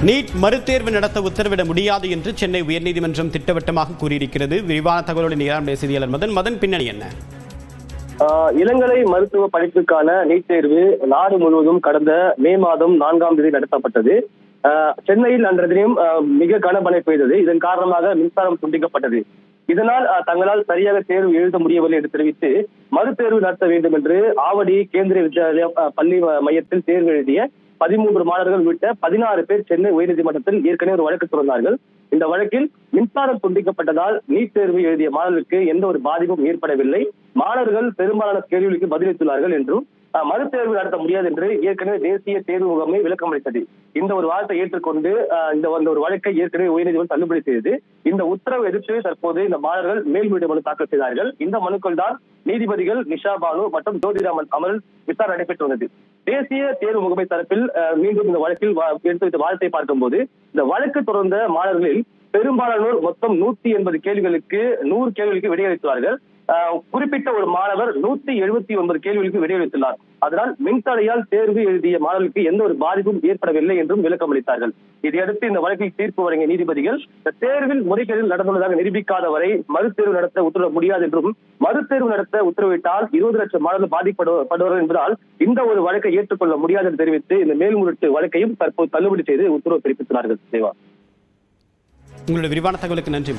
NEET மறுதேர்வு நடத்த உத்தரவிட முடியாது என்று சென்னை உயர்நீதிமன்றம் திட்டவட்டமாக கூறியிருக்கிறது. விரிவான தகவலுடன் நேரடி செய்தியாளர் மதன் பின்னணி என்ன? இளங்கலை மருத்துவ படிப்புக்கான நீட் தேர்வு நாடு முழுவதும் கடந்த மே மாதம் 4ஆம் தேதி நடத்தப்பட்டது. சென்னையில் அன்றைய தினம் மிக கனமழை பெய்தது. இதன் காரணமாக மின்சாரம் துண்டிக்கப்பட்டது. இதனால் தங்களால் சரியாக தேர்வு எழுத முடியவில்லை என்று தெரிவித்து மறுதேர்வு நடத்த வேண்டும் என்று ஆவடி கேந்திரிய வித்யாலயா பள்ளி மையத்தில் தேர்வு எழுதிய 13 மாணவர்கள் உள்ளிட்ட 16 பேர் சென்னை உயர்நீதிமன்றத்தில் ஏற்கனவே ஒரு வழக்கு தொடர்ந்தார்கள். இந்த வழக்கில் மின்சாரம் துண்டிக்கப்பட்டதால் நீட் தேர்வு எழுதிய மாணவர்களுக்கு எந்த ஒரு பாதிப்பும் ஏற்படவில்லை. மாணவர்கள் பெரும்பாலான கேள்விகளுக்கு பதிலளித்துள்ளார்கள் என்றும் மறுதேர்வு நடத்த முடியாது என்று ஏற்கனவே தேசிய தேர்வு முகமை விளக்கம் அளித்தது. இந்த ஒரு வார்த்தை ஏற்றுக்கொண்டு இந்த ஒரு வழக்கை ஏற்கனவே உயர்நீதிமன்றம் தள்ளுபடி செய்தது. இந்த உத்தரவை எதிர்த்து தற்போது இந்த மாணவர்கள் மேல்முறையீடு மனு தாக்கல் செய்தார்கள். இந்த மனுக்கள் தான் நீதிபதிகள் நிஷா பானு மற்றும் ஜோதிராமன் அமரில் விசாரணை நடைபெற்று வந்தது. தேசிய தேர்வு முகமை தரப்பில் மீண்டும் இந்த வழக்கில் எடுத்து வைத்த வாதத்தை பார்க்கும்போது இந்த வழக்கு தொடர்ந்த மாணவர்களில் பெரும்பாலானோர் மொத்தம் 180 கேள்விகளுக்கு 100 கேள்விகளுக்கு விடையளித்துள்ளார்கள். குறிப்பிட்ட ஒரு மாணவர் 179 கேள்விகளுக்கு விடையளித்துள்ளார். அதனால் மின்தடையால் தேர்வு எழுதிய மாணவர்களுக்கு எந்த ஒரு பாதிப்பும் ஏற்படவில்லை என்றும் விளக்கம் அளித்தார்கள். இதையடுத்து இந்த வழக்கில் தீர்ப்பு வழங்கிய நீதிபதிகள் தேர்வில் முறைகேடுகள் நடந்துள்ளதாக நிரூபிக்காத வரை மறுதேர்வு நடத்த உத்தரவிட முடியாது என்றும், மறுதேர்வு நடத்த உத்தரவிட்டால் 20 லட்சம் மாணவர்கள் பாதிக்கப்படுவார்கள் என்பதால் இந்த ஒரு வழக்கை ஏற்றுக்கொள்ள முடியாது என்று தெரிவித்து இந்த மேல்முறையீட்டு வழக்கையும் தற்போது தள்ளுபடி செய்து உத்தரவு பிறப்பித்துள்ளார்கள். உங்களுடைய விரிவான தகவலுக்கு நன்றி.